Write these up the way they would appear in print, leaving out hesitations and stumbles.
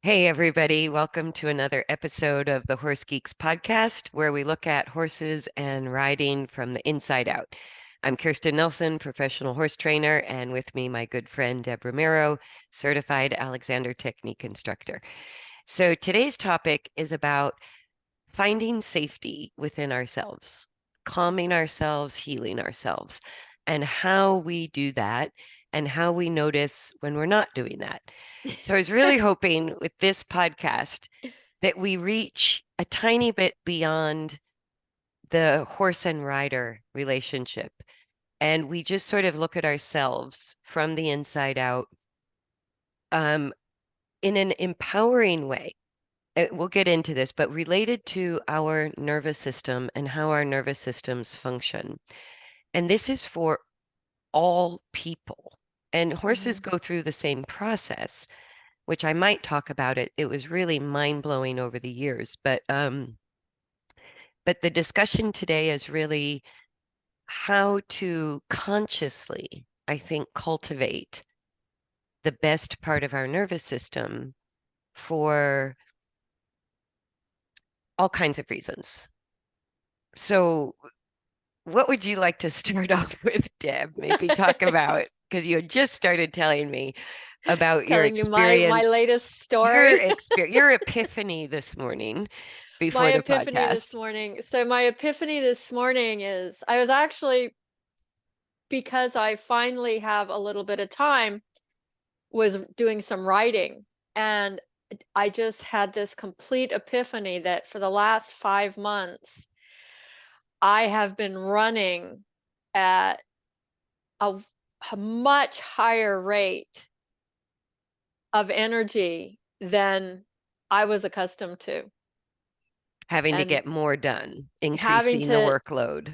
Hey, everybody. Welcome to another episode of the Horse Geeks podcast, where we look at horses and riding from the inside out. I'm Kirsten Nelsen, professional horse trainer, and with me, my good friend, Deb Romero, certified Alexander Technique instructor. So today's topic is about finding safety within ourselves, calming ourselves, healing ourselves, and how we do that and how we notice when we're not doing that. So I was really hoping with this podcast that we reach a tiny bit beyond the horse and rider relationship. And we just sort of look at ourselves from the inside out um, in an empowering way. We'll get into this, but related to our nervous system and how our nervous systems function. And this is for all people. And horses Mhm. go through the same process, which I might talk about it. It was really mind-blowing over the years, but the discussion today is really how to consciously, I think, cultivate the best part of our nervous system for all kinds of reasons. So, what would you like to start off with, Deb? Maybe talk about, because you had just started telling me about your Telling you my experience, latest story. your epiphany this morning My before the epiphany this podcast. morning. So my epiphany this morning is I was actually, because I finally have a little bit of time, was doing some writing, and I just had this complete epiphany that for the last 5 months I have been running at a, a much higher rate of energy than I was accustomed to. Having to And get more done, having increasing the to workload.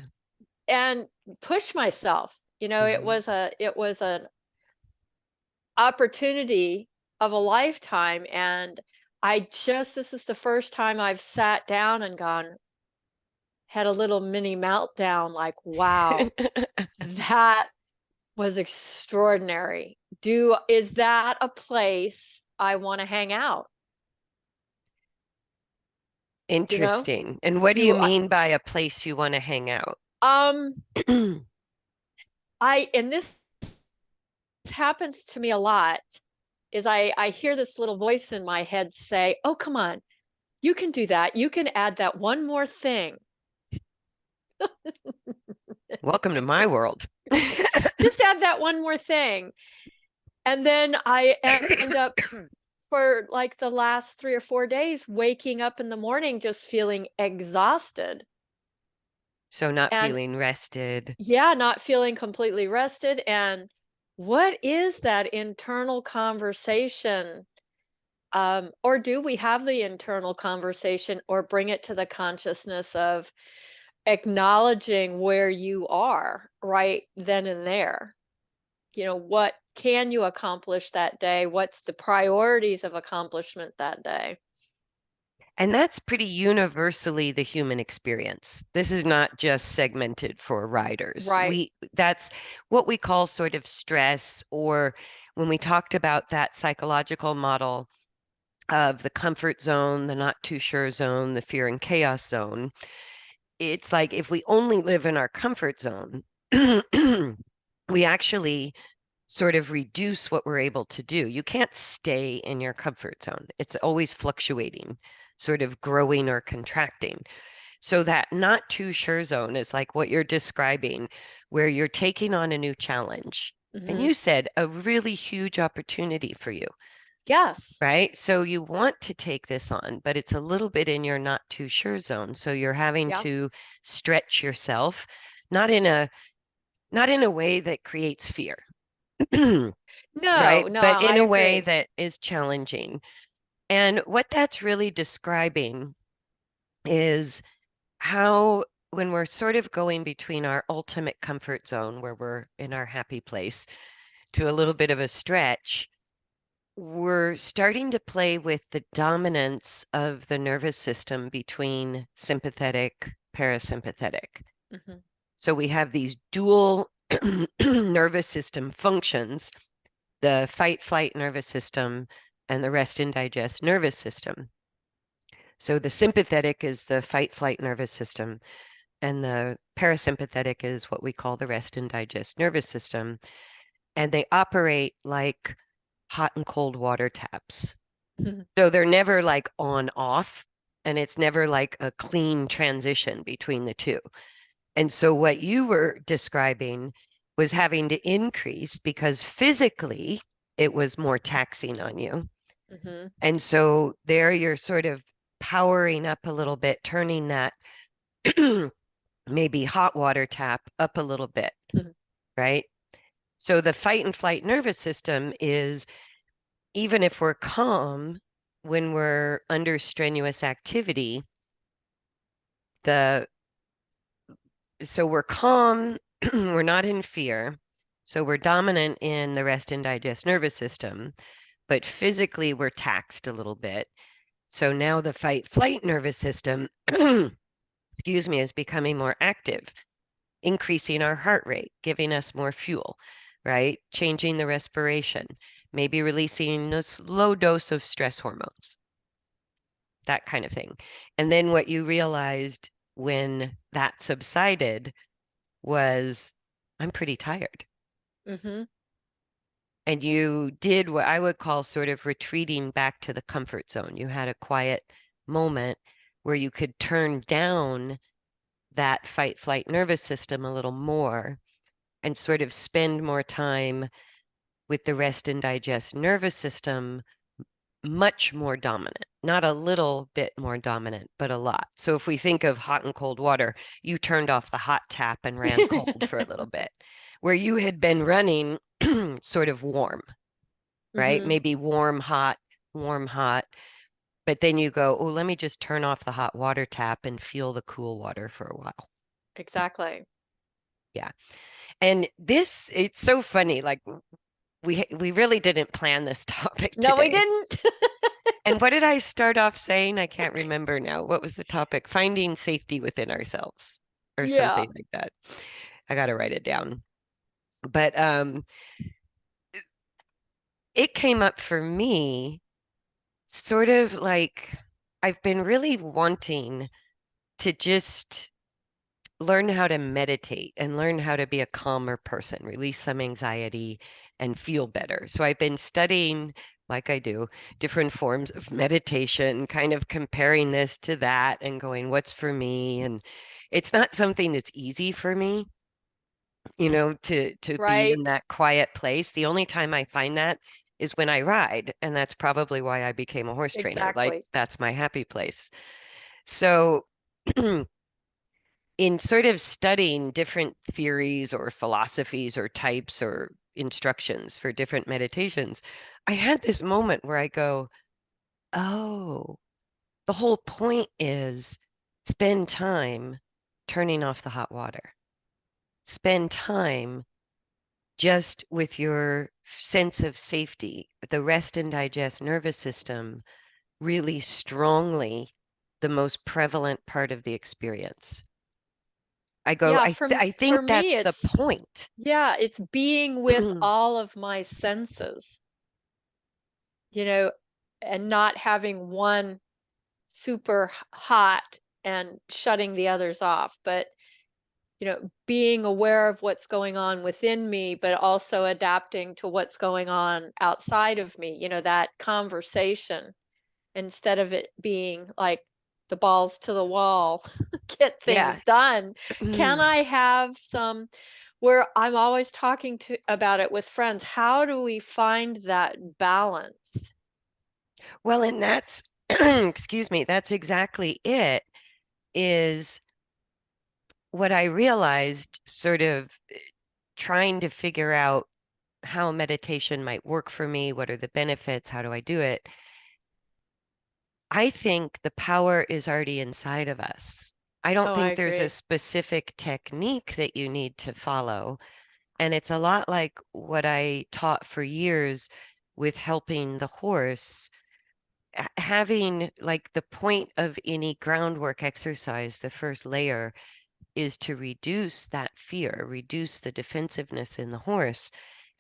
and push myself. It Mhm. was an opportunity of a lifetime, and this is the first time I've sat down and gone, had a little mini meltdown, like, wow, that was extraordinary. Do Is that a place I want to hang out? You know? Interesting. And what do you Do I mean by a place you want to hang out? um I and this happens to me a lot, is I hear this little voice in my head say, "Oh, come on. You can do that. You can add that one more thing. Welcome to my world. Just add that one more thing." And then I end up for like the last 3 or 4 days waking up in the morning just feeling exhausted So not and feeling rested. yeah, not feeling completely rested. And what is that internal conversation? Or do we have the internal conversation or bring it to the consciousness of acknowledging where you are right then and there? What can you accomplish that day? What's the priorities of accomplishment that day? And that's pretty universally the human experience. This is not just segmented for riders. Right. That's what we call sort of stress, or when we talked about that psychological model of the comfort zone, the not too sure zone, the fear and chaos zone. It's like if we only live in our comfort zone, we actually sort of reduce what we're able to do. You can't stay in your comfort zone. It's always fluctuating, sort of growing or contracting. So that not too sure zone is like what you're describing, where you're taking on a new challenge. And Hmm. you said a really huge opportunity for you, Yes. right? So you want to take this on, but it's a little bit in your not too sure zone. So you're having Yeah. to stretch yourself, not in a not in a way that creates fear, right? No, no, But I in a way agree. that is challenging. And what that's really describing is how, when we're sort of going between our ultimate comfort zone, where we're in our happy place, to a little bit of a stretch, we're starting to play with the dominance of the nervous system between sympathetic, parasympathetic. Hmm. So we have these dual nervous system functions, the fight flight nervous system and the rest and digest nervous system. So the sympathetic is the fight flight nervous system, and the parasympathetic is what we call the rest and digest nervous system. And they operate like hot and cold water taps. So they're never like on off, and it's never like a clean transition between the two. And so what you were describing was having to increase because physically it was more taxing on you. Mm-hmm. And so there you're sort of powering up a little bit, turning that maybe hot water tap up a little bit, right? So the fight and flight nervous system is, even if we're calm, when we're under strenuous activity, the so we're calm, we're not in fear. So we're dominant in the rest and digest nervous system, but physically we're taxed a little bit. So now the fight flight nervous system, excuse me, is becoming more active, increasing our heart rate, giving us more fuel, right? Changing the respiration, maybe releasing a low dose of stress hormones, that kind of thing. And then what you realized when that subsided was, I'm pretty tired. Mm-hmm. And you did what I would call sort of retreating back to the comfort zone. You had a quiet moment where you could turn down that fight flight nervous system a little more and sort of spend more time with the rest and digest nervous system, much more dominant, not a little bit more dominant, but a lot. So if we think of hot and cold water, you turned off the hot tap and ran cold for a little bit, where you had been running sort of warm, right? Mm-hmm. Maybe warm, hot. But then you go, oh, let me just turn off the hot water tap and feel the cool water for a while. Exactly. Yeah. And this, it's so funny. Like we really didn't plan this topic No, we today. didn't. And what did I start off saying? I can't remember now. What was the topic? Finding safety within ourselves or Yeah. something like that. I got to write it down. But it came up for me sort of like I've been really wanting to just learn how to meditate and learn how to be a calmer person, release some anxiety and feel better. So I've been studying, like I do, different forms of meditation, kind of comparing this to that and going, what's for me? And it's not something that's easy for me, to be in Right. that quiet place. The only time I find that is when I ride, and that's probably why I became a horse trainer. Like Exactly. that's my happy place. So in sort of studying different theories or philosophies or types or instructions for different meditations, I had this moment where I go, oh, the whole point is spend time turning off the hot water. Spend time just with your sense of safety, the rest and digest nervous system really strongly the most prevalent part of the experience. I go, Yeah, I for think me that's the it's point. yeah, it's being with all of my senses, you know, and not having one super hot and shutting the others off, but being aware of what's going on within me, but also adapting to what's going on outside of me, that conversation instead of it being like the balls to the wall, get Yeah. things done. Can I have some where I'm always talking to about it with friends? How do we find that balance? Well, and that's, excuse me, that's exactly it, is what I realized sort of trying to figure out how meditation might work for me. What are the benefits? How do I do it? I think the power is already inside of us. I don't Oh, I think there's a agree. specific technique that you need to follow. And it's a lot like what I taught for years with helping the horse. Having like the point of any groundwork exercise, the first layer is to reduce that fear, reduce the defensiveness in the horse,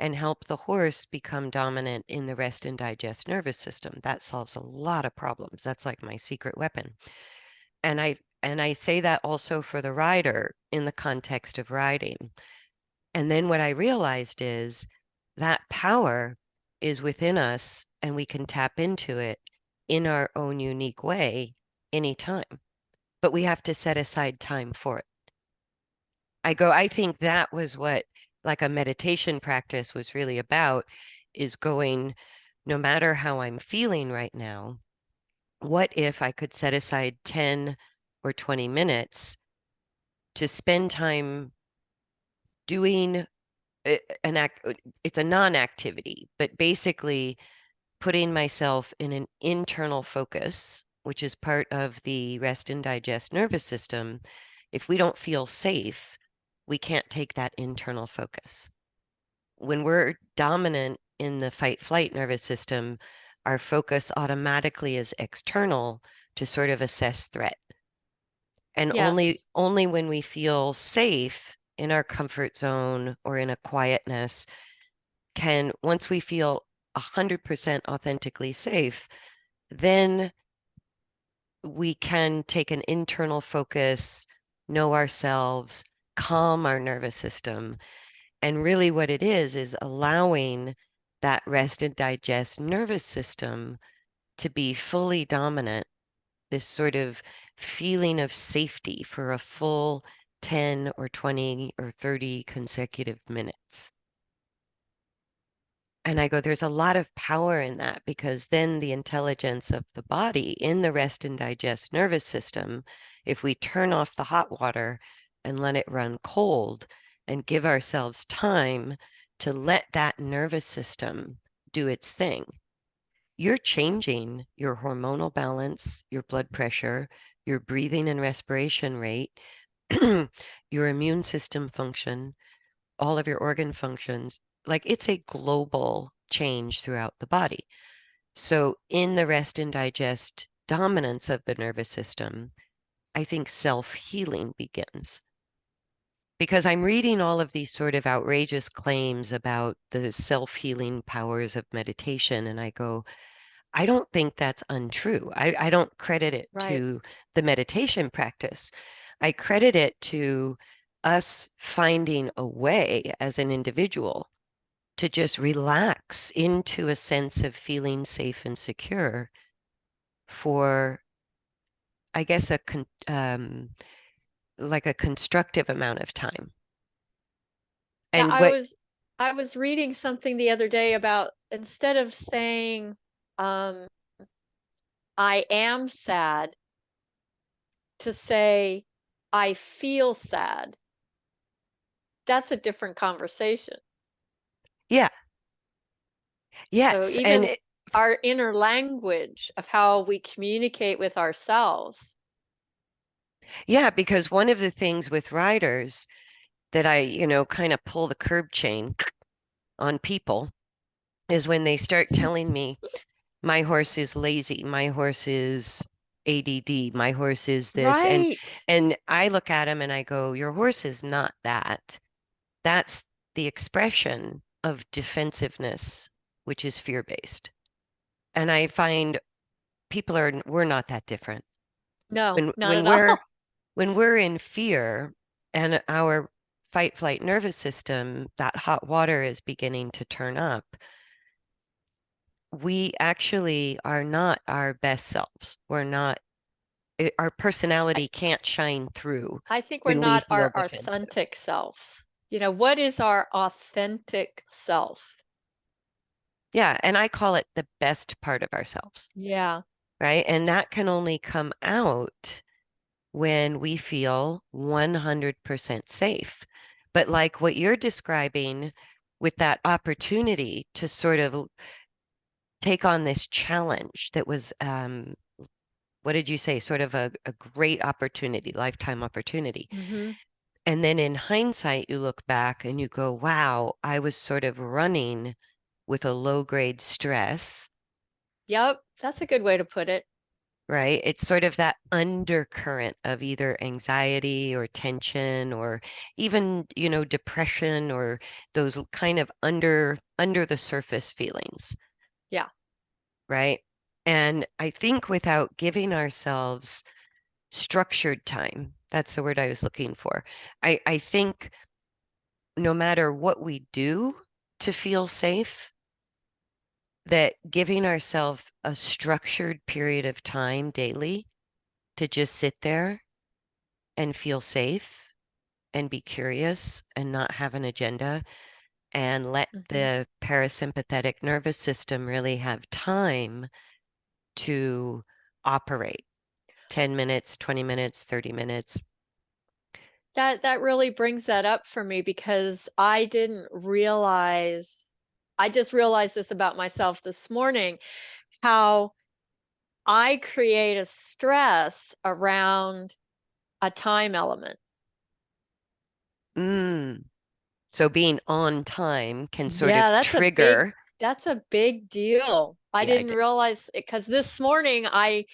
and help the horse become dominant in the rest and digest nervous system. That solves a lot of problems. That's like my secret weapon. And I say that also for the rider in the context of riding. And then what I realized is that power is within us and we can tap into it in our own unique way anytime. But we have to set aside time for it. I think that was what like a meditation practice was really about, is going, no matter how I'm feeling right now, what if I could set aside 10 or 20 minutes to spend time doing an act, it's a non-activity, but basically putting myself in an internal focus, which is part of the rest and digest nervous system. If we don't feel safe, we can't take that internal focus. When we're dominant in the fight flight nervous system, our focus automatically is external to sort of assess threat. And only Yes. only when we feel safe in our comfort zone or in a quietness can, once we feel 100% authentically safe, then we can take an internal focus, know ourselves, calm our nervous system. And really, what it is allowing that rest and digest nervous system to be fully dominant, this sort of feeling of safety for a full 10 or 20 or 30 consecutive minutes. And I go, there's a lot of power in that, because then the intelligence of the body in the rest and digest nervous system, if we turn off the hot water and let it run cold and give ourselves time to let that nervous system do its thing, you're changing your hormonal balance, your blood pressure, your breathing and respiration rate, your immune system function, all of your organ functions. Like, it's a global change throughout the body. So in the rest and digest dominance of the nervous system, I think self-healing begins. Because I'm reading all of these sort of outrageous claims about the self-healing powers of meditation, and I go, I don't think that's untrue. I don't credit it Right. to the meditation practice. I credit it to us finding a way as an individual to just relax into a sense of feeling safe and secure for, I guess, like a constructive amount of time. Yeah, And I what, was I was reading something the other day about, instead of saying um I am sad, to say I feel sad. That's a different conversation. yeah, So yes, and even our inner language of how we communicate with ourselves. yeah, because one of the things with riders that I, kind of pull the curb chain on people is when they start telling me, my horse is lazy, my horse is ADD, my horse is this. And Right. and I look at him and I go, your horse is not that. That's the expression of defensiveness, which is fear-based. And I find we're not that different. No, When not when at we're all. when we're in fear and our fight flight nervous system, that hot water is beginning to turn up, we actually are not our best selves. We're not, our I, personality can't shine through I think we're when we not feel our defensive. authentic selves. What is our authentic self? Yeah, and I call it the best part of ourselves, Yeah. right? And that can only come out when we feel 100% safe. But like what you're describing, with that opportunity to sort of take on this challenge that was, what did you say? Sort of a great opportunity, lifetime opportunity. Hmm. And then in hindsight, you look back and you go, wow, I was sort of running with a low grade stress. Yep. That's a good way to put it. right? It's sort of that undercurrent of either anxiety or tension or even, depression or those kind of under the surface feelings, Yeah. right? And I think without giving ourselves structured time, that's the word I was looking for. I think no matter what we do to feel safe, that giving ourselves a structured period of time daily to just sit there and feel safe and be curious and not have an agenda and let Hmm. the parasympathetic nervous system really have time to operate 10 minutes, 20 minutes, 30 minutes. That really brings that up for me because I didn't realize, I just realized this about myself this morning, how I create a stress around a time element. Mm. So being on time can sort Yeah, of trigger. that's a big deal. I Yeah, didn't realize it because this morning I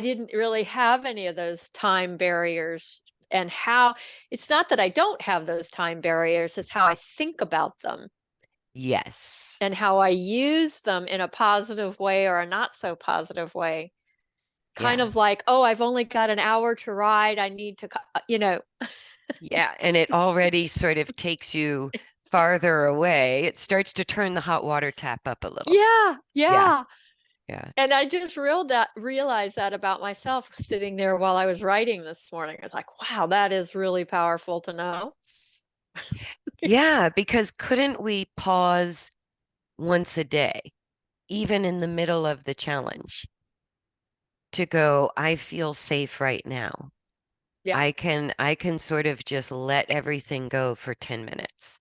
didn't really have any of those time barriers, and how it's not that I don't have those time barriers, it's how I think about them yes. and how I use them in a positive way or a not so positive way. Kind Yeah. of like, oh, I've only got an hour to ride. I need to, Yeah. And it already sort of takes you farther away. It starts to turn the hot water tap up a little. yeah, Yeah. yeah. Yeah. And I just realized that about myself sitting there while I was writing this morning. I was like, wow, that is really powerful to know. Yeah. Because couldn't we pause once a day, even in the middle of the challenge, to go, I feel safe right now. Yeah, I can sort of just let everything go for 10 minutes.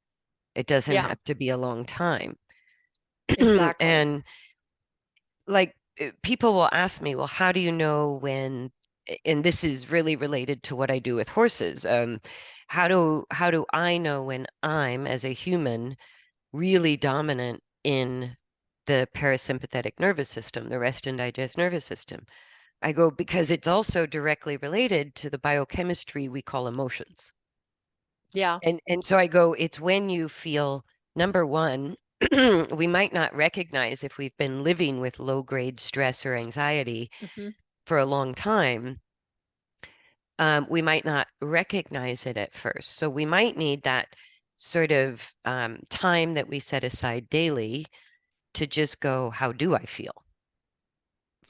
It doesn't yeah, have to be a long time. exactly. And like people will ask me, well, how do you know when, and this is really related to what I do with horses. How do I know when I'm as a human really dominant in the parasympathetic nervous system, the rest and digest nervous system? I go, because it's also directly related to the biochemistry we call emotions. Yeah. And so I go, it's when you feel, number one, we might not recognize if we've been living with low grade stress or anxiety Hmm. for a long time. We might not recognize it at first. So we might need that sort of time that we set aside daily to just go, how do I feel?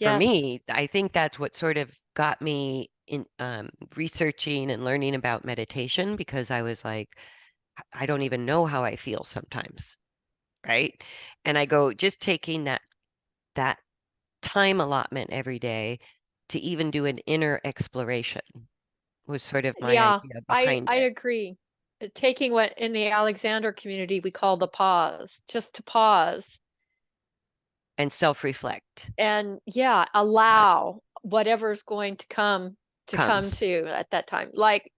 For Yes. me, I think that's what sort of got me in researching and learning about meditation because I was like, I don't even know how I feel sometimes, right? And I go, just taking that time allotment every day to even do an inner exploration was sort of my Yeah, idea I behind it. agree. Taking what in the Alexander community we call the pause, just to pause And self-reflect. and yeah, Yeah, allow whatever's going to come comes. to at that time. Like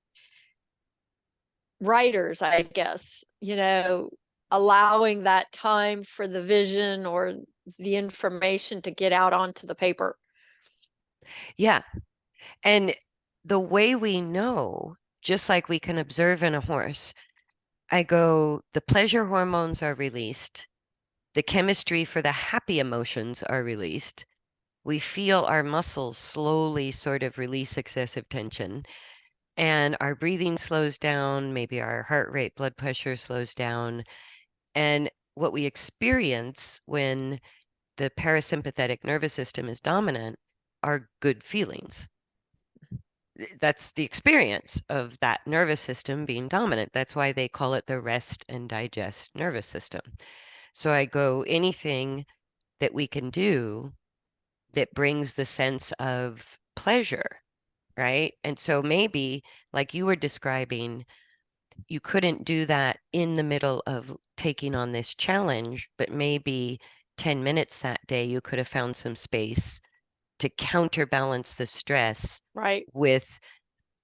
writers, I guess, allowing that time for the vision or the information to get out onto the paper. Yeah. And the way we know, just like we can observe in a horse, I go, the pleasure hormones are released, the chemistry for the happy emotions are released. We feel our muscles slowly sort of release excessive tension, and our breathing slows down, maybe our heart rate, blood pressure slows down. And what we experience when the parasympathetic nervous system is dominant are good feelings. That's the experience of that nervous system being dominant. That's why they call it the rest and digest nervous system. So I go, anything that we can do that brings the sense of pleasure, right? And so maybe, like you were describing, you couldn't do that in the middle of taking on this challenge, but maybe 10 minutes that day, you could have found some space to counterbalance the stress Right. with,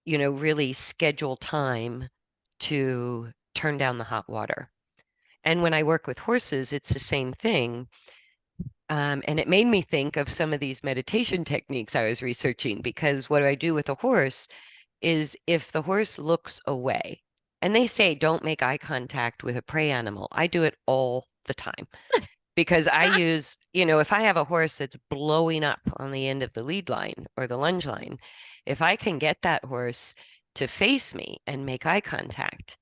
really schedule time to turn down the hot water. And when I work with horses, it's the same thing. And it made me think of some of these meditation techniques I was researching, because what I do with a horse is if the horse looks away, and they say don't make eye contact with a prey animal. I do it all the time because I use, if I have a horse that's blowing up on the end of the lead line or the lunge line, if I can get that horse to face me and make eye contact,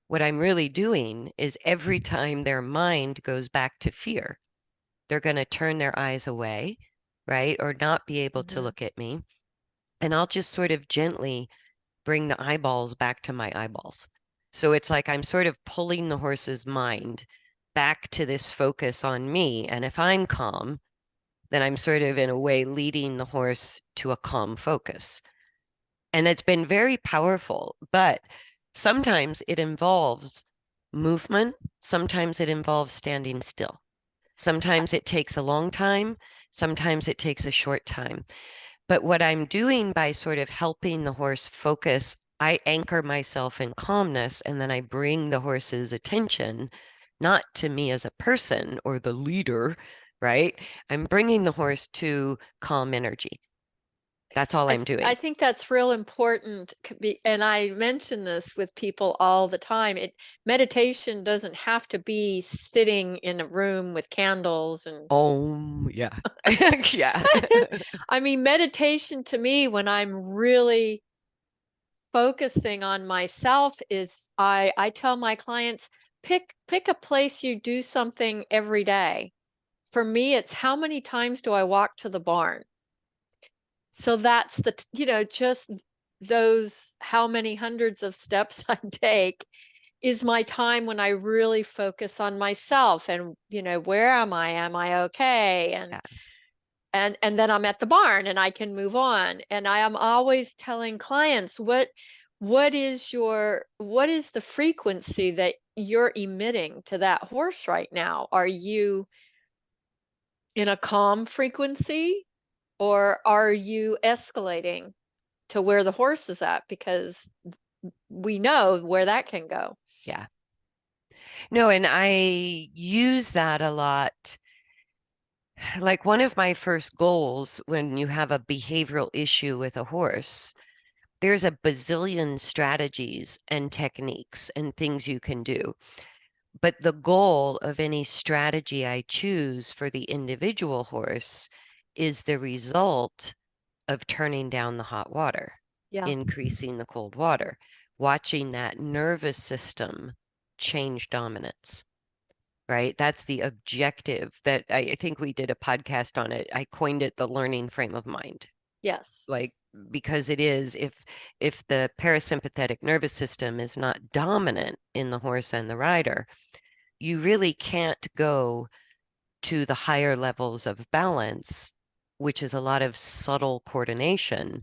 what I'm really doing is every time their mind goes back to fear, they're going to turn their eyes away, right? Or not be able to Mhm. look at me. And I'll just sort of gently bring the eyeballs back to my eyeballs. So it's like I'm sort of pulling the horse's mind back to this focus on me. And if I'm calm, then I'm sort of, in a way, leading the horse to a calm focus. And it's been very powerful, but sometimes it involves movement. Sometimes it involves standing still. Sometimes it takes a long time. Sometimes it takes a short time. But what I'm doing by sort of helping the horse focus, I anchor myself in calmness, and then I bring the horse's attention not to me as a person or the leader, right? I'm bringing the horse to calm energy. That's all I'm I doing. think that's real important, and I mention this with people all the time. Meditation doesn't have to be sitting in a room with candles and Yeah. Yeah. I mean, meditation to me, when I'm really focusing on myself, is I tell my clients, pick a place you do something every day. For me, it's how many times do I walk to the barn? So that's just those how many hundreds of steps I take is my time when I really focus on myself and, where am I? Am I okay? Yeah. And then I'm at the barn and I can move on. And I am always telling clients what is the frequency that you're emitting to that horse right now? Are you in a calm frequency or are you escalating to where the horse is at? Because we know where that can go. Yeah. No, and I use that a lot. Like, one of my first goals when you have a behavioral issue with a horse, there's a bazillion strategies and techniques and things you can do. But the goal of any strategy I choose for the individual horse is the result of turning down the hot water, Yeah. increasing the cold water, watching that nervous system change dominance, right? That's the objective that I think we did a podcast on it. I coined it the learning frame of mind. Yes. Like, because it is, if the parasympathetic nervous system is not dominant in the horse and the rider, you really can't go to the higher levels of balance, which is a lot of subtle coordination,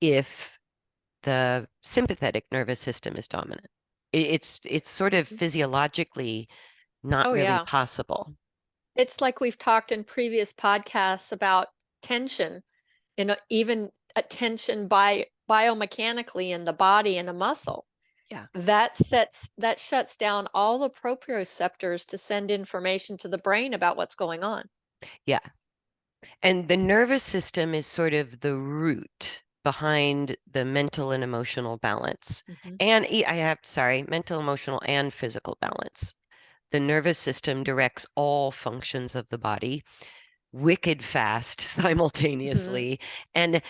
if the sympathetic nervous system is dominant. It's sort of physiologically not Oh, really yeah. possible. It's like we've talked in previous podcasts about tension, even a tension biomechanically in the body and a muscle. Yeah. That shuts down all the proprioceptors to send information to the brain about what's going on. Yeah. And the nervous system is sort of the root behind the mental and emotional balance. Hmm. And sorry, mental, emotional, and physical balance. The nervous system directs all functions of the body wicked fast Hmm. simultaneously, and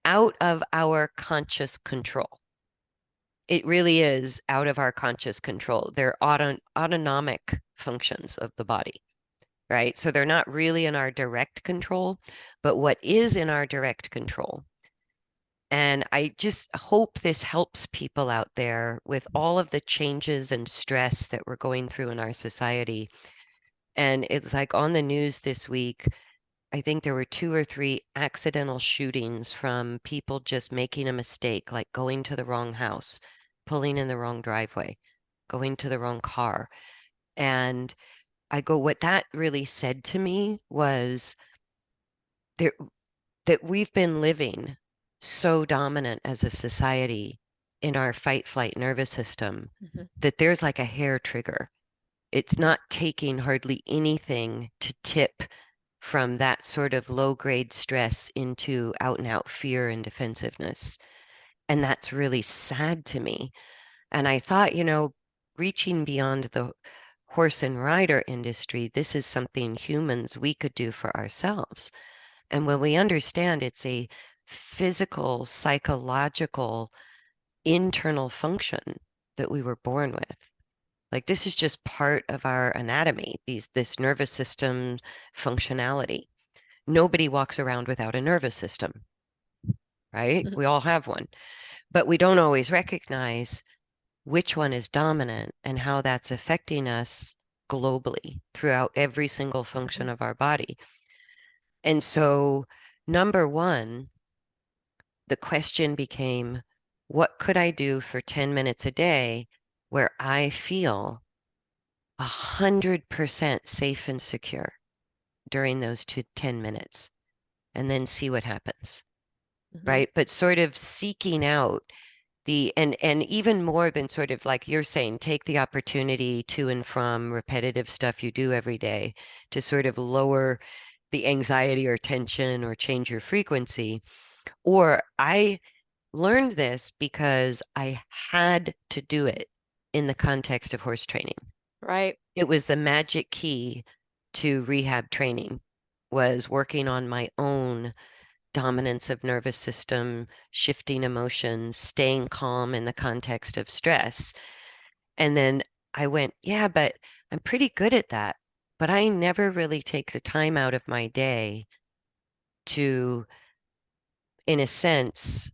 out of our conscious control. It really is out of our conscious control. They're autonomic functions of the body, right? So they're not really in our direct control, but what is in our direct control. And I just hope this helps people out there with all of the changes and stress that we're going through in our society. And it's like on the news this week, I think there were two or three accidental shootings from people just making a mistake, like going to the wrong house, pulling in the wrong driveway, going to the wrong car. And what that really said to me was there, that we've been living so dominant as a society in our fight flight nervous system Hmm. that there's like a hair trigger. It's not taking hardly anything to tip from that sort of low grade stress into out and out fear and defensiveness. And that's really sad to me. And I thought, reaching beyond the horse and rider industry, this is something humans we could do for ourselves. And when we understand it's a physical, psychological, internal function that we were born with. Like this is just part of our anatomy, this nervous system functionality. Nobody walks around without a nervous system, right? Mhm. We all have one, but we don't always recognize which one is dominant and how that's affecting us globally throughout every single function Mhm. of our body. And so, number one, the question became, what could I do for 10 minutes a day where I feel 100% safe and secure during those 10 minutes, and then see what happens, Mhm. right? But sort of seeking out and even more than sort of like you're saying, take the opportunity to and from repetitive stuff you do every day to sort of lower the anxiety or tension or change your frequency. Or I learned this because I had to do it in the context of horse training. Right. It was the magic key to rehab training was working on my own dominance of nervous system, shifting emotions, staying calm in the context of stress. And then I went, yeah, but I'm pretty good at that. But I never really take the time out of my day to, in a sense,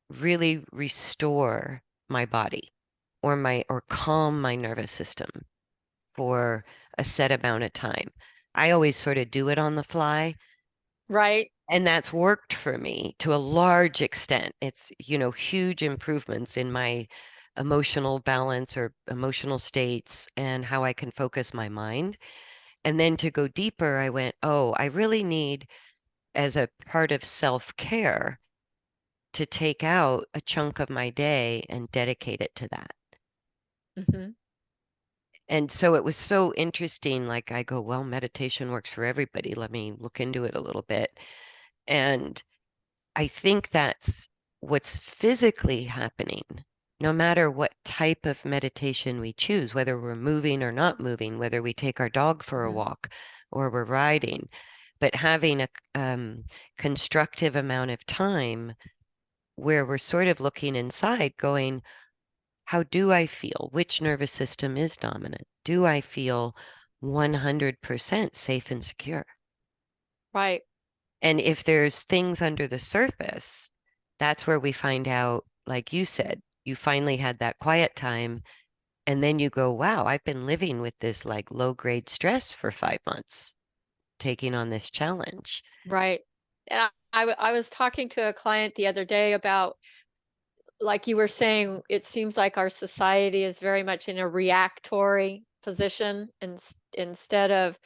really restore my body or calm my nervous system for a set amount of time. I always sort of do it on the fly, Right. and that's worked for me to a large extent. It's, huge improvements in my emotional balance or emotional states and how I can focus my mind. And then to go deeper, I went, oh, I really need, as a part of self-care, to take out a chunk of my day and dedicate it to that. Mhm. And so it was so interesting. Like I go, well, meditation works for everybody. Let me look into it a little bit. And I think that's what's physically happening, no matter what type of meditation we choose, whether we're moving or not moving, whether we take our dog for a Mhm. walk or we're riding, but having a constructive amount of time where we're sort of looking inside, going, how do I feel? Which nervous system is dominant? Do I feel 100% safe and secure? Right. And if there's things under the surface, that's where we find out, like you said, you finally had that quiet time, and then you go, wow, I've been living with this like low grade stress for 5 months, taking on this challenge. Right. And I was talking to a client the other day about, like you were saying, it seems like our society is very much in a reactory position instead of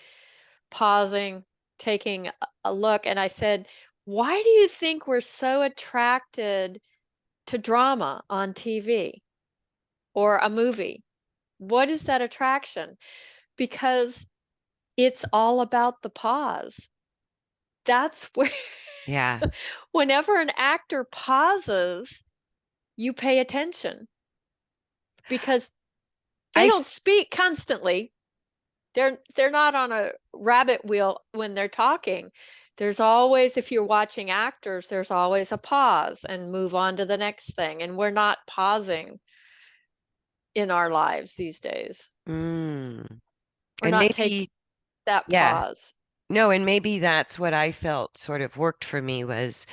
pausing, taking a look. And I said, why do you think we're so attracted to drama on TV or a movie? What is that attraction? Because it's all about the pause. That's where Yeah. whenever an actor pauses, you pay attention because they I, don't speak constantly. They're not on a rabbit wheel when they're talking. There's always, if you're watching actors, there's always a pause and move on to the next thing. And we're not pausing in our lives these days. mm, We're and not taking maybe, that yeah, pause. no, and maybe that's what I felt sort of worked for me was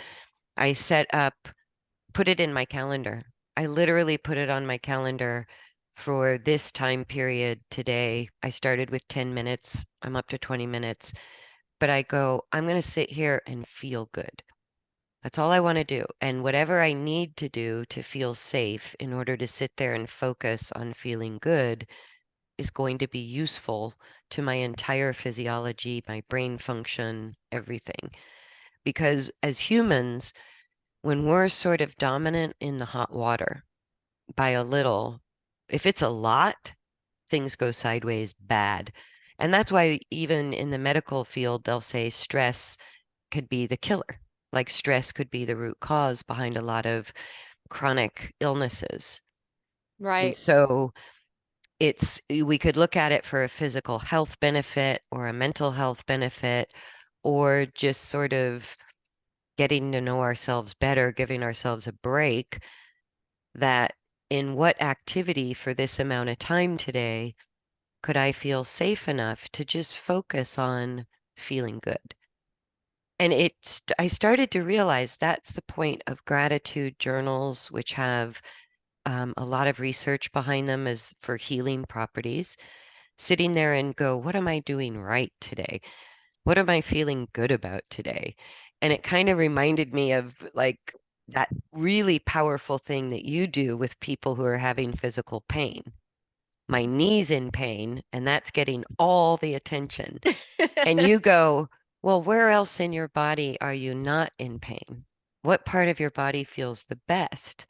I set up, put it in my calendar. I literally put it on my calendar for this time period today. I started with 10 minutes. I'm up to 20 minutes, but I go, I'm going to sit here and feel good. That's all I want to do. And whatever I need to do to feel safe in order to sit there and focus on feeling good is going to be useful to my entire physiology, my brain function, everything. Because as humans, when we're sort of dominant in the hot water by a little, if it's a lot, things go sideways bad. And that's why even in the medical field, they'll say stress could be the killer. Like stress could be the root cause behind a lot of chronic illnesses. And Right. so we could look at it for a physical health benefit or a mental health benefit, or just sort of getting to know ourselves better, giving ourselves a break, that in what activity for this amount of time today could I feel safe enough to just focus on feeling good? And I started to realize that's the point of gratitude journals, which have a lot of research behind them as for healing properties. Sitting there and go, what am I doing right today? What am I feeling good about today? And it kind of reminded me of like that really powerful thing that you do with people who are having physical pain. My knee's in pain, and that's getting all the attention. And you go, well, where else in your body are you not in pain? What part of your body feels the best?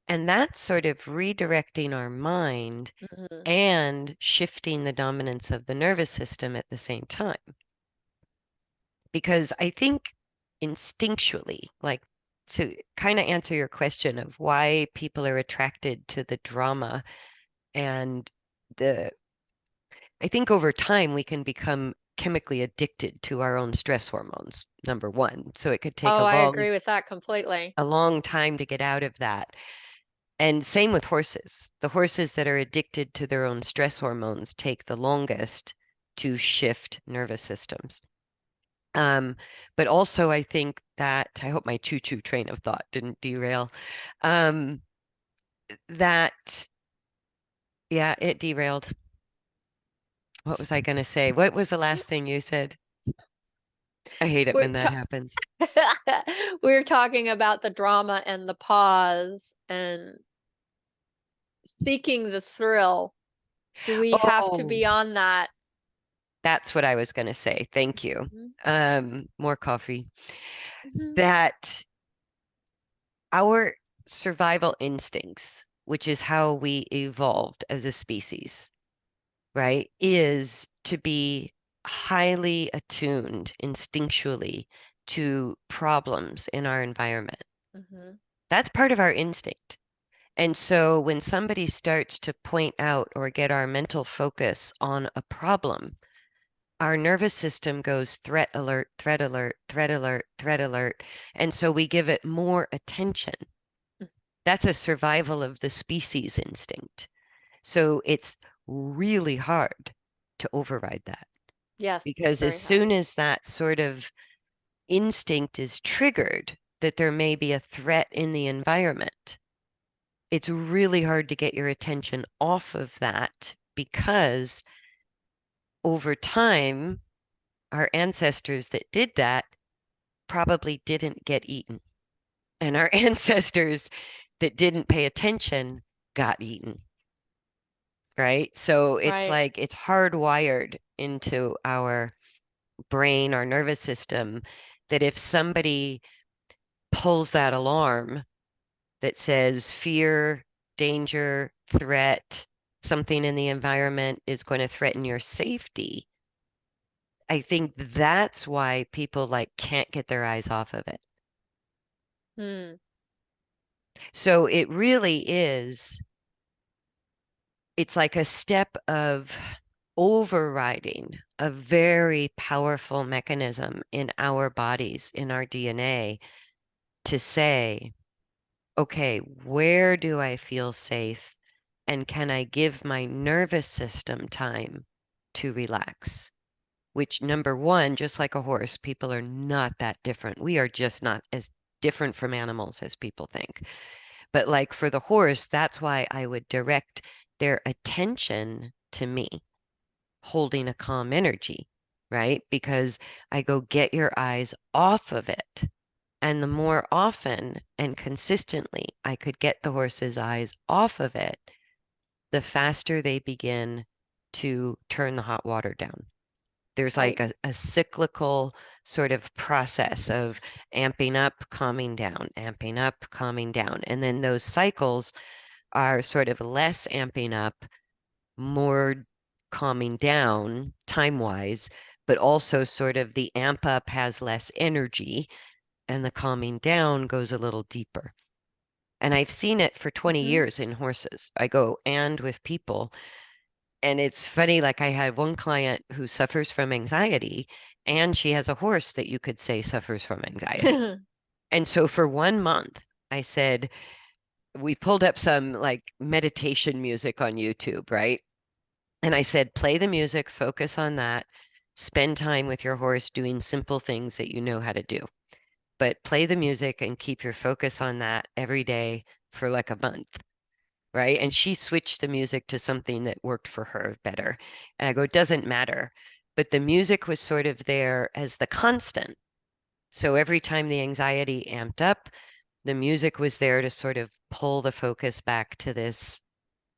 And that's sort of redirecting our mind Mhm. and shifting the dominance of the nervous system at the same time. Because I think instinctually, like to kind of answer your question of why people are attracted to the drama and the, I think over time we can become chemically addicted to our own stress hormones, number one. So it could take Oh, I agree with that completely. a long time to get out of that. And same with horses. The horses that are addicted to their own stress hormones take the longest to shift nervous systems. Um, but also, I think that I hope my choo-choo train of thought didn't derail. Um, that, yeah, it derailed. What was I going to say? What was the last thing you said? I hate it We're when that ta happens. we're talking about the drama and the pause and seeking the thrill. Do we have to Oh, be on that? that's what I was going to say. Thank you. Mhm. More coffee. Mhm. That our survival instincts, which is how we evolved as a species, right, is to be highly attuned instinctually to problems in our environment. Mhm. That's part of our instinct. And so when somebody starts to point out or get our mental focus on a problem, our nervous system goes threat alert, threat alert, threat alert, threat alert. And so we give it more attention. That's a survival of the species instinct. So it's really hard to override that Yes, it's because as very hard. soon as that sort of instinct is triggered, that there may be a threat in the environment, it's really hard to get your attention off of that because over time, our ancestors that did that probably didn't get eaten. And our ancestors that didn't pay attention got eaten, right? So it's Right. like it's hardwired into our brain, our nervous system, that if somebody pulls that alarm that says fear, danger, threat, something in the environment is going to threaten your safety, I think that's why people like can't get their eyes off of it. Hmm. So it really is, it's like a step of overriding a very powerful mechanism in our bodies, in our DNA, to say, okay, where do I feel safe? And can I give my nervous system time to relax? Which, number one, just like a horse, people are not that different. We are just not as different from animals as people think. But like for the horse, that's why I would direct their attention to me holding a calm energy, right? Because I go, get your eyes off of it. And the more often and consistently I could get the horse's eyes off of it, the faster they begin to turn the hot water down. There's like Right. a cyclical sort of process of amping up, calming down, amping up, calming down. And then those cycles are sort of less amping up, more calming down time-wise, but also sort of the amp up has less energy and the calming down goes a little deeper. And I've seen it for 20 Mm-hmm. years in horses. I go and with people. And it's funny, like I had one client who suffers from anxiety, and she has a horse that you could say suffers from anxiety. And so for 1 month, I said, we pulled up some like meditation music on YouTube, right? And I said, play the music, focus on that, spend time with your horse doing simple things that you know how to do. But play the music and keep your focus on that every day for like a month, right? And she switched the music to something that worked for her better. And I go, it doesn't matter. But the music was sort of there as the constant. So every time the anxiety amped up, the music was there to sort of pull the focus back to this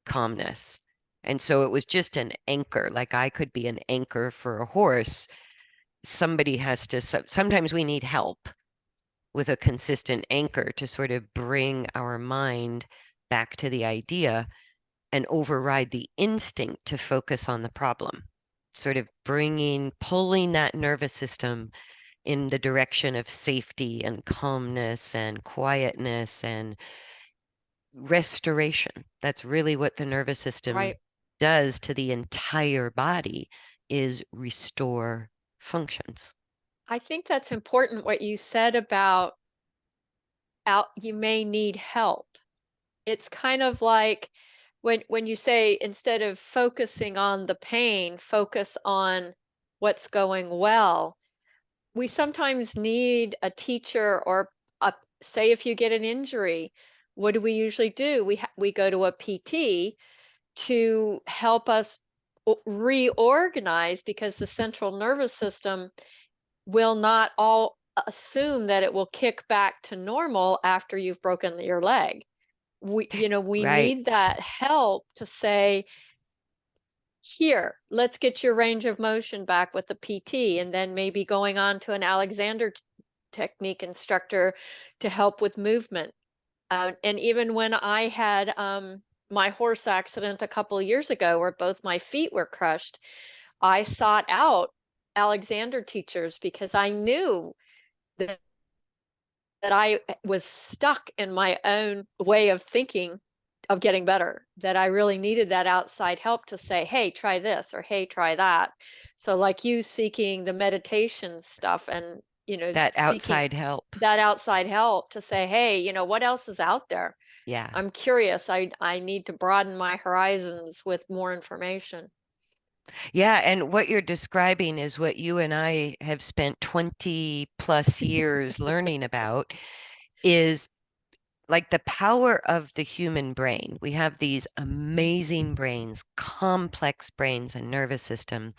calmness. And so it was just an anchor, like I could be an anchor for a horse. Somebody has to, sometimes we need help with a consistent anchor to sort of bring our mind back to the idea and override the instinct to focus on the problem. Sort of pulling that nervous system in the direction of safety and calmness and quietness and restoration. That's really what the nervous system Right. does to the entire body is restore functions. I think that's important what you said about you may need help. It's kind of like when you say instead of focusing on the pain, focus on what's going well. We sometimes need a teacher or say if you get an injury, what do we usually do? We go to a PT to help us reorganize because the central nervous system will not all assume that it will kick back to normal after you've broken your leg. We need Right. that help to say, here, let's get your range of motion back with the PT, and then maybe going on to an Alexander technique instructor to help with movement. And even when I had my horse accident a couple of years ago, where both my feet were crushed, I sought out Alexander teachers because I knew that I was stuck in my own way of thinking of getting better, that I really needed that outside help to say, hey, try this or hey, try that. So, like you seeking the meditation stuff and, That seeking outside help. that outside help to say, hey, what else is out there? Yeah. I'm curious. I need to broaden my horizons with more information. Yeah, and what you're describing is what you and I have spent 20 plus years learning about is like the power of the human brain. We have these amazing brains, complex brains and nervous system,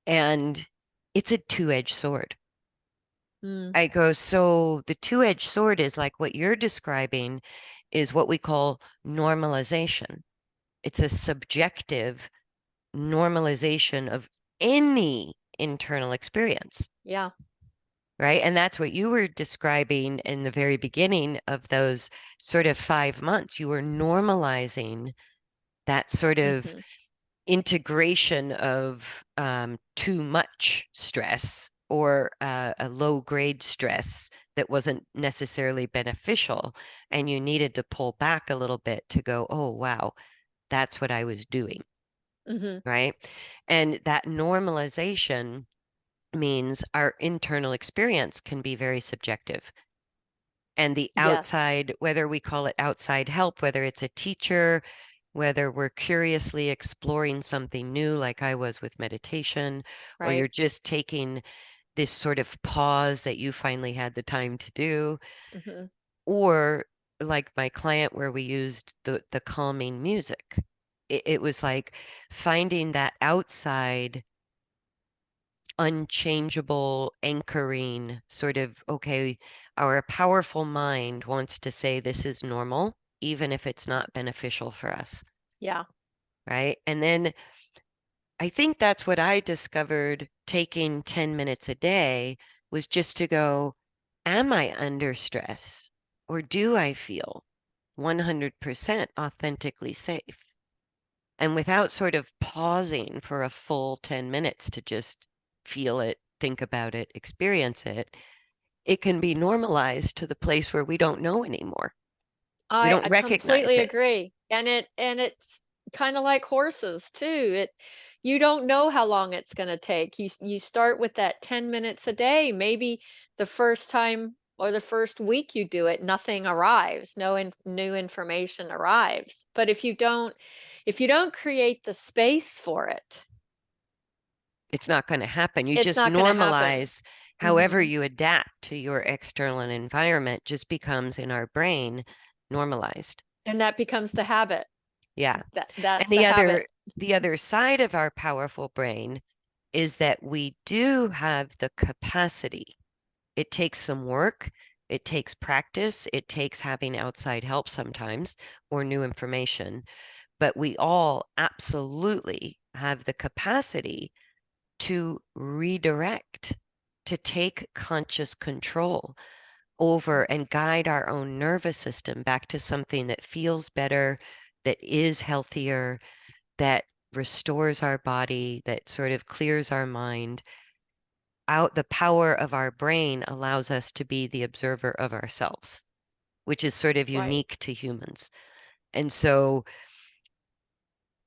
and it's a two-edged sword. Mm, I go, so the two-edged sword is like what you're describing is what we call normalization. It's a subjective normalization of any internal experience, yeah. right? And that's what you were describing in the very beginning of those sort of 5 months. You were normalizing that sort of Hmm. integration of too much stress or a low grade stress that wasn't necessarily beneficial. And you needed to pull back a little bit to go, oh, wow, that's what I was doing. Hmm. Right. And that normalization means our internal experience can be very subjective. And the Yes. outside, whether we call it outside help, whether it's a teacher, whether we're curiously exploring something new, like I was with meditation, or you're Right. just taking this sort of pause that you finally had the time to do, Hmm. or like my client where we used the calming music. It was like finding that outside unchangeable anchoring sort of, okay, our powerful mind wants to say this is normal, even if it's not beneficial for us, Yeah. right? And then I think that's what I discovered taking 10 minutes a day was just to go, am I under stress or do I feel 100% authentically safe? And without sort of pausing for a full 10 minutes to just feel it, think about it, experience it, it can be normalized to the place where we don't know anymore. We don't I recognize completely it. agree. And it's kind of like horses too. You don't know how long it's going to take. You start with that 10 minutes a day. Maybe the first time or the first week you do it, nothing arrives. New information arrives. But if you don't create the space for it, It's not going to happen. You it's just not going to happen. normalize however Hmm. you adapt to your external environment just becomes in our brain normalized. And that becomes the habit. Yeah. And That's the the habit. other side of our powerful brain is that we do have the capacity. It takes some work, it takes practice, it takes having outside help sometimes or new information, but we all absolutely have the capacity to redirect, to take conscious control over and guide our own nervous system back to something that feels better, that is healthier, that restores our body, that sort of clears our mind. Out the power of our brain allows us to be the observer of ourselves, which is sort of Right. unique to humans. And so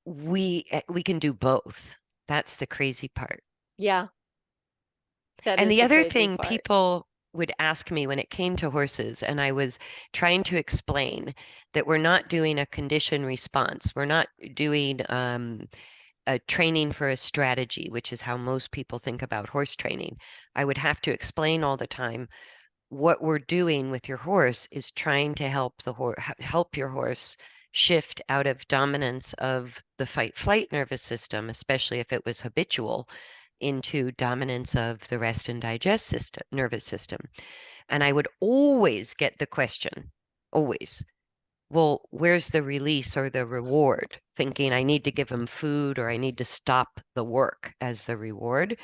we can do both. That's the crazy part. Yeah, that And is the the other crazy thing part. people would ask me when it came to horses, and I was trying to explain that we're not doing a condition response. We're not doing a training for a strategy, which is how most people think about horse training. I would have to explain all the time what we're doing with your horse is trying to help your horse shift out of dominance of the fight flight nervous system, especially if it was habitual, into dominance of the rest and digest system nervous system. And I would always get the question, always, well, where's the release or the reward? Thinking I need to give him food or I need to stop the work as the reward.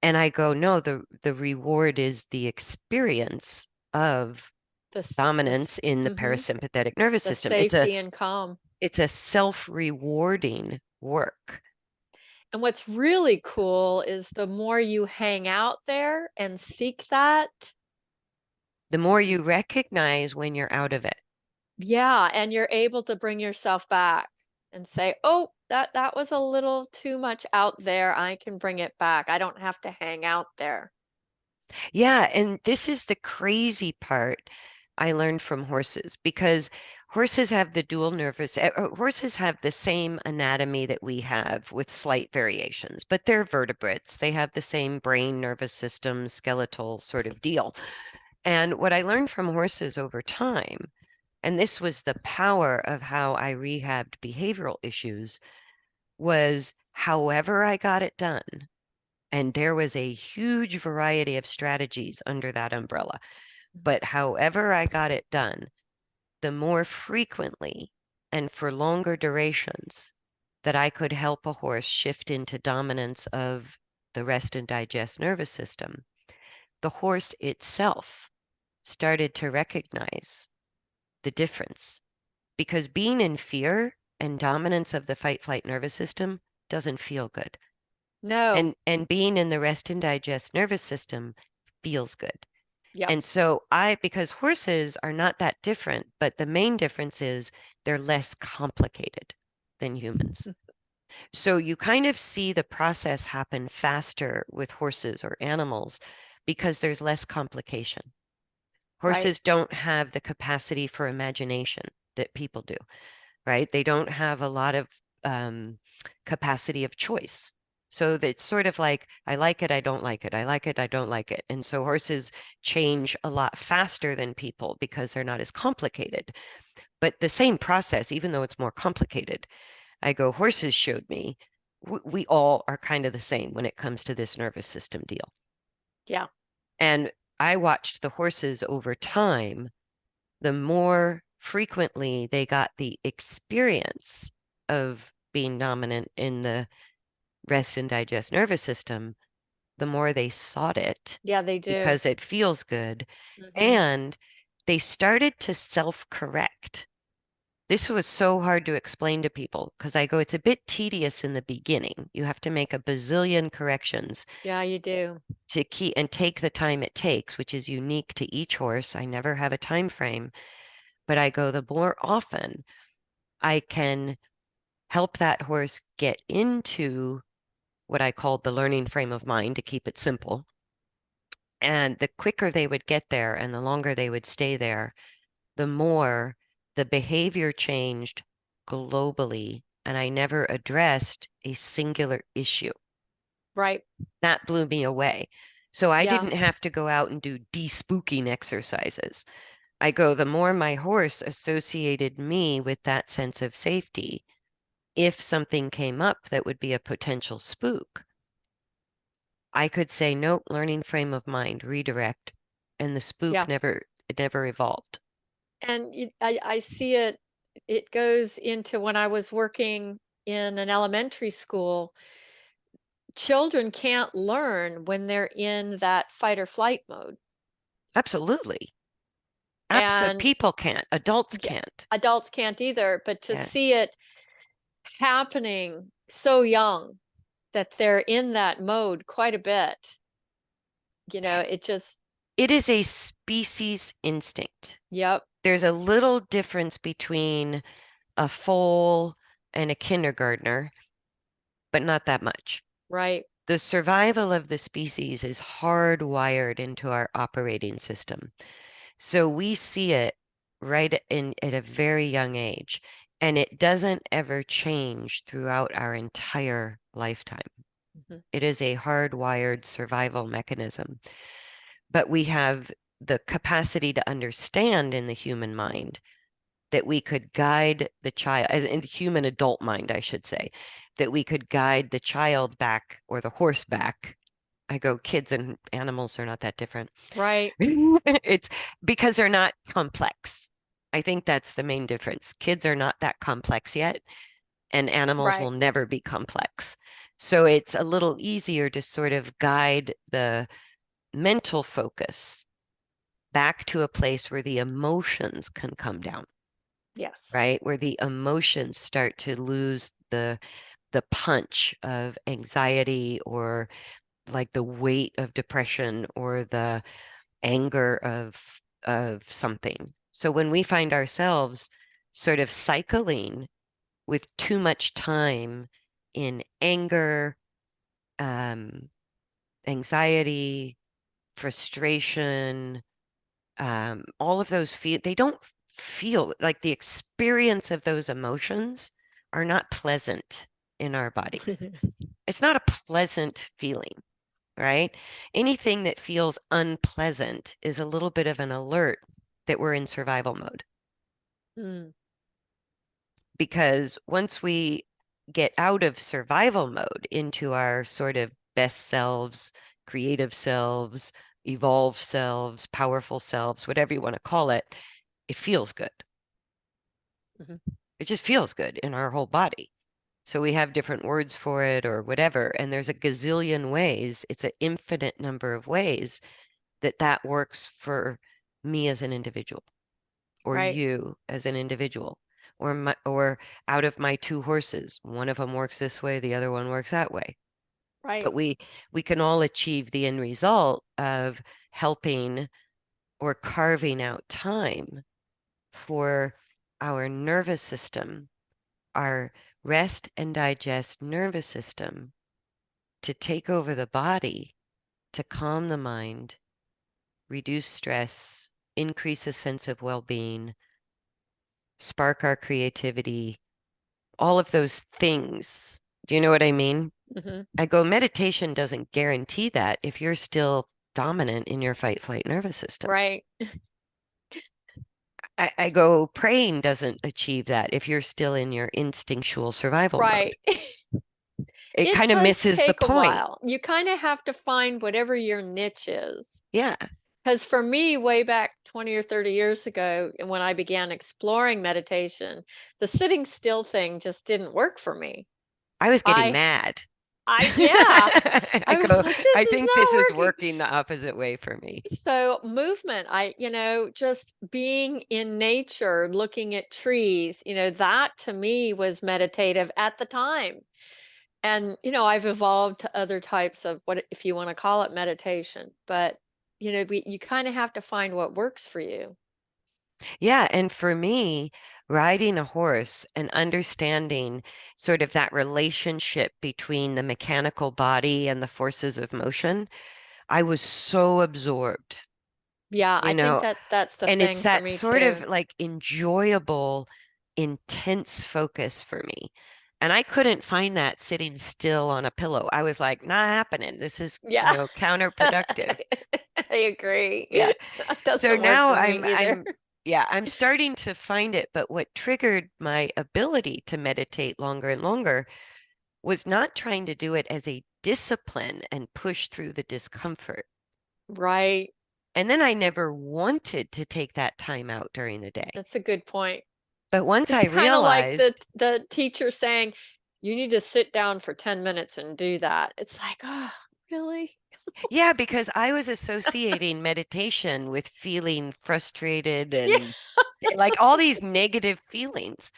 And I go, no, the reward is the experience of This dominance in the mhm, parasympathetic nervous the system. It's a safety and calm. it's a self-rewarding work. And what's really cool is the more you hang out there and seek that, The more you recognize when you're out of it. yeah, and you're able to bring yourself back and say, "Oh, that was a little too much out there. I can bring it back. I don't have to hang out there." Yeah, and this is the crazy part I learned from horses because horses have the dual nervous, horses have the same anatomy that we have with slight variations, but they're vertebrates. They have the same brain, nervous system, skeletal sort of deal. And what I learned from horses over time, and this was the power of how I rehabbed behavioral issues, was however I got it done. And there was a huge variety of strategies under that umbrella. But however I got it done, the more frequently and for longer durations that I could help a horse shift into dominance of the rest and digest nervous system, the horse itself started to recognize the difference because being in fear and dominance of the fight flight nervous system doesn't feel good. No. And being in the rest and digest nervous system feels good. Yep. And so because horses are not that different, but the main difference is they're less complicated than humans. So you kind of see the process happen faster with horses or animals because there's less complication. Right. Horses don't have the capacity for imagination that people do, right? They don't have a lot of um, capacity of choice. So it's sort of like, I like it, I don't like it, I like it, I don't like it. And so horses change a lot faster than people because they're not as complicated. But the same process, even though it's more complicated, I go, horses showed me we all are kind of the same when it comes to this nervous system deal. Yeah. And I watched the horses over time the more frequently they got the experience of being dominant in the rest and digest nervous system, the more they sought it Yeah, they do. because it feels good. Mhm. And they started to self correct. This was so hard to explain to people because I go, it's a bit tedious in the beginning. You have to make a bazillion corrections Yeah, you do. to keep and take the time it takes, which is unique to each horse. I never have a time frame, but I go, the more often I can help that horse get into what I called the learning frame of mind to keep it simple. And the quicker they would get there and the longer they would stay there, the more the behavior changed globally. And I never addressed a singular issue. Right. That blew me away. So I Yeah. didn't have to go out and do de-spooking exercises. I go, the more my horse associated me with that sense of safety, if something came up that would be a potential spook, I could say, nope, learning frame of mind, redirect, and the spook Yeah. never evolved. And I see it, it goes into when I was working in an elementary school, children can't learn when they're in that fight or flight mode. Absolutely. And People can't. Adults yeah, can't. adults can't either, but to Yeah. see it happening so young that they're in that mode quite a bit, it just, It is a species instinct. yep, There's a little difference between a foal and a kindergartner, but not that much. right. The survival of the species is hardwired into our operating system. So we see it right in at a very young age, and it doesn't ever change throughout our entire lifetime. Mhm. It is a hardwired survival mechanism. But we have the capacity to understand in the human mind that we could guide the child, as in the human adult mind, I should say, that we could guide the child back or the horse back. I go, kids and animals are not that different. Right, It's because they're not complex. I think that's the main difference. Kids are not that complex yet, and animals will right. never be complex. So it's a little easier to sort of guide the mental focus back to a place where the emotions can come down, Yes. right? Where the emotions start to lose the punch of anxiety or like the weight of depression or the anger of something. So when we find ourselves sort of cycling with too much time in anger, um, anxiety, frustration, all of those they don't feel like the experience of those emotions are not pleasant in our body. It's not a pleasant feeling, right? Anything that feels unpleasant is a little bit of an alert that we're in survival mode. Mm, Because once we get out of survival mode into our sort of best selves, creative selves, evolved selves, powerful selves, whatever you want to call it, it feels good. mhm. It just feels good in our whole body. So we have different words for it or whatever. And there's a gazillion ways, it's an infinite number of ways that that works for me as an individual or Right, you as an individual or out of my two horses. One of them works this way, the other one works that way. right. But we can all achieve the end result of helping or carving out time for our nervous system, our rest and digest nervous system to take over the body, to calm the mind, reduce stress, increase a sense of well-being, spark our creativity, all of those things. Do you know what I mean? Mhm. I go, meditation doesn't guarantee that if you're still dominant in your fight flight nervous system. Right, I go, praying doesn't achieve that if you're still in your instinctual survival mode. right. It It kind of does misses the take a point. while. You kinda have to find whatever your niche is. Yeah. Because for me, way back 20 or 30 years ago, and when I began exploring meditation, the sitting still thing just didn't work for me. I was getting I mad. Yeah, I I was go, like, this I is think this not is working. working the opposite way for me. So movement, just being in nature, looking at trees, that to me was meditative at the time. And, I've evolved to other types of what, if you want to call it meditation, but you kind of have to find what works for you. Yeah, and for me, riding a horse and understanding sort of that relationship between the mechanical body and the forces of motion, I was so absorbed, Yeah, I you think know, that that's the and it's thing for that me sort of too. like enjoyable, intense focus for me. And I couldn't find that sitting still on a pillow. I was like, not happening. This is, Yeah. counterproductive. I agree. Yeah. That So doesn't work now for me either. I'm starting to find it, but what triggered my ability to meditate longer and longer was not trying to do it as a discipline and push through the discomfort. Right. And then I never wanted to take that time out during the day. That's a good point. But once It's I kind of like the realized, the teacher saying, "You need to sit down for 10 minutes and do that." It's like, "Oh, really?" yeah, because I was associating meditation with feeling frustrated Yeah. and like all these negative feelings.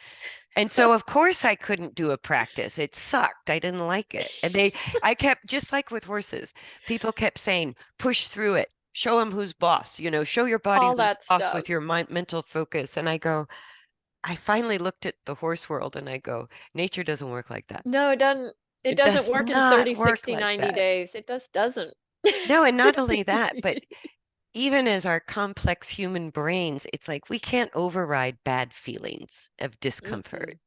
And so, of course, I couldn't do a practice. It sucked. I didn't like it. I kept, just like with horses, people kept saying, push through it, show them who's boss, show your body All who's that boss stuff. with your mental focus. And I finally looked at the horse world and I go, nature doesn't work like that. No, it It doesn't does work in not 30, work 60, like 90 that. days. It just doesn't. No, and not only that, but even as our complex human brains, it's like we can't override bad feelings of discomfort. Mm-mm.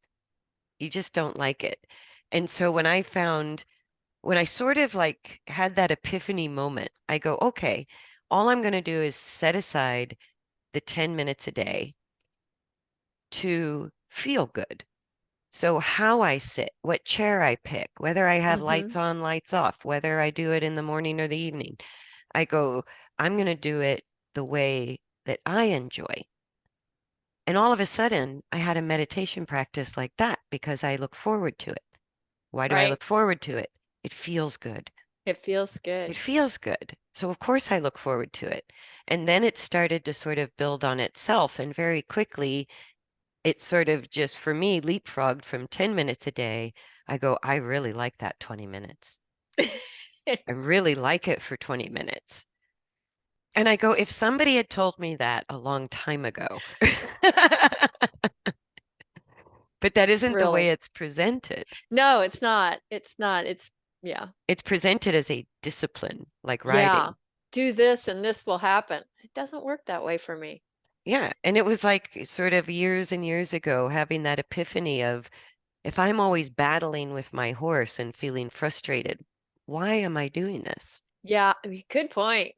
You just don't like it. And so when I sort of like had that epiphany moment, I go, okay, all I'm going to do is set aside the 10 minutes a day to feel good. So how I sit, what chair I pick, whether I have lights Mhm. on, lights off, whether I do it in the morning or the evening, I go, I'm going to do it the way that I enjoy. And all of a sudden, I had a meditation practice like that because I look forward to it. Why do I Right. look forward to it? It feels good. It feels It good. feels good. So of course I look forward to it. And then it started to sort of build on itself. And very quickly, it sort of just for me leapfrogged from 10 minutes a day. I go, I really like that 20 minutes. I really like it for 20 minutes. And I go, if somebody had told me that a long time ago, but that isn't the way Really. it's presented. No, it's not. It's not. Yeah. It's presented as a discipline, like Yeah. riding. Do this and this will happen. It doesn't work that way for me. Yeah. And it was like sort of years and years ago having that epiphany of if I'm always battling with my horse and feeling frustrated, why am I doing this? Yeah, I mean, good point.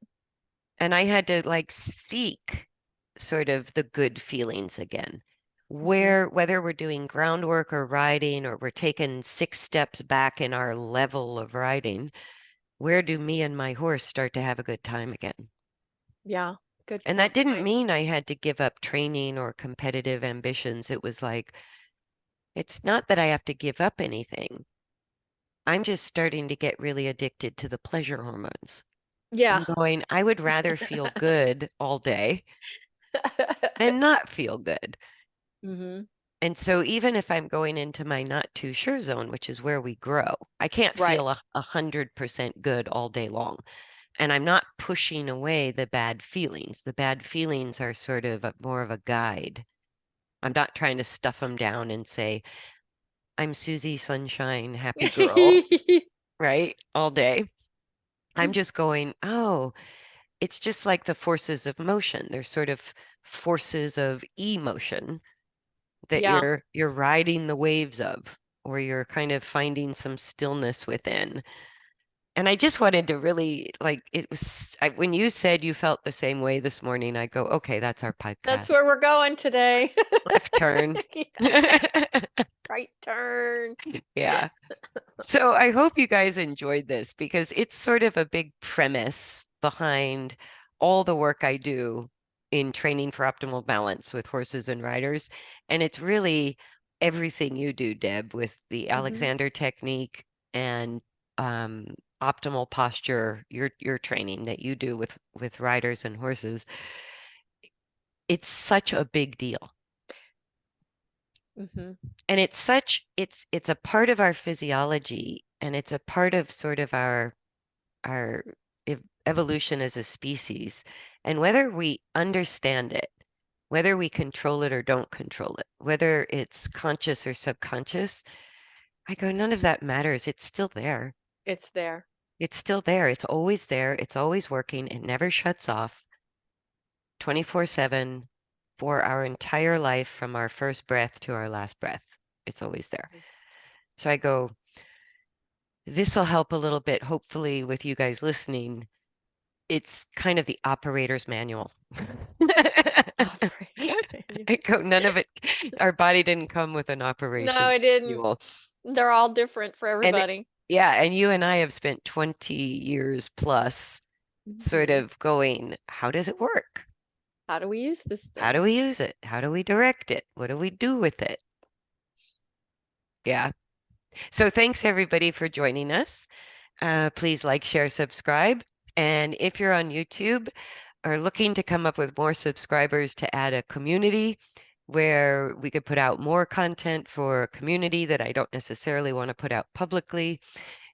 And I had to like seek sort of the good feelings again. Mhm. Whether we're doing groundwork or riding or we're taking 6 steps back in our level of riding, where do me and my horse start to have a good time again? Yeah, good And that didn't point. mean I had to give up training or competitive ambitions. It was like, it's not that I have to give up anything. I'm just starting to get really addicted to the pleasure hormones. Yeah. I'm going, I would rather feel good all day than not feel good. Mhm. And so even if I'm going into my not too sure zone, which is where we grow, I can't Right. feel 100% good all day long. And I'm not pushing away the bad feelings. The bad feelings are sort of more of a guide. I'm not trying to stuff them down and say, I'm Susie Sunshine, happy girl, right? All day. I'm just going, oh, it's just like the forces of motion. There's sort of forces of emotion that Yeah. you're riding the waves of, or you're kind of finding some stillness within. And I just wanted to really like when you said you felt the same way this morning, I go, okay, that's our That's podcast. where we're going today. Left turn. Yeah. Right turn. Yeah. So I hope you guys enjoyed this because it's sort of a big premise behind all the work I do in training for optimal balance with horses and riders. And it's really everything you do, Deb, with the Mhm. Alexander technique and optimal posture, your training that you do with riders and horses. It's such a big deal. Mm-hmm. And it's a part of our physiology, and it's a part of sort of our evolution as a species. And whether we understand it, whether we control it or don't control it, whether it's conscious or subconscious, I go, none of that matters. It's still there. It's there. It's still there. It's always there. It's always working. It never shuts off 24/7 for our entire life from our first breath to our last breath. It's always there. So I go, this will help a little bit, hopefully, with you guys listening. It's kind of the operator's manual. Operator's manual. I go, none of it, our body didn't come with an No, operation I didn't. manual. They're all different for And everybody. yeah, and you and I have spent 20 years plus sort Mm-hmm. of going, how does it work? How do we use this How do thing? we use it? How do we direct it? What do we do with it? Yeah. So thanks everybody for joining us. Please like, share, subscribe. And if you're on YouTube, are looking to come up with more subscribers to add a community where we could put out more content for a community that I don't necessarily want to put out publicly.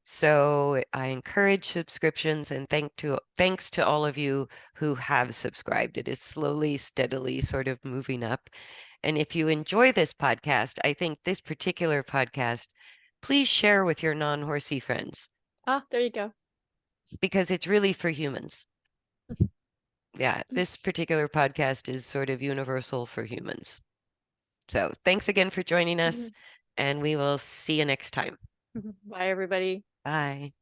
So I encourage subscriptions, and thanks to all of you who have subscribed. It is slowly, steadily sort of moving up. And if you enjoy this podcast, I think this particular podcast, please share with your non-horsey friends Ah, there you go. because it's really for humans. Yeah, this particular podcast is sort of universal for humans. So thanks again for joining us, and we will see you next time. Bye, everybody. Bye.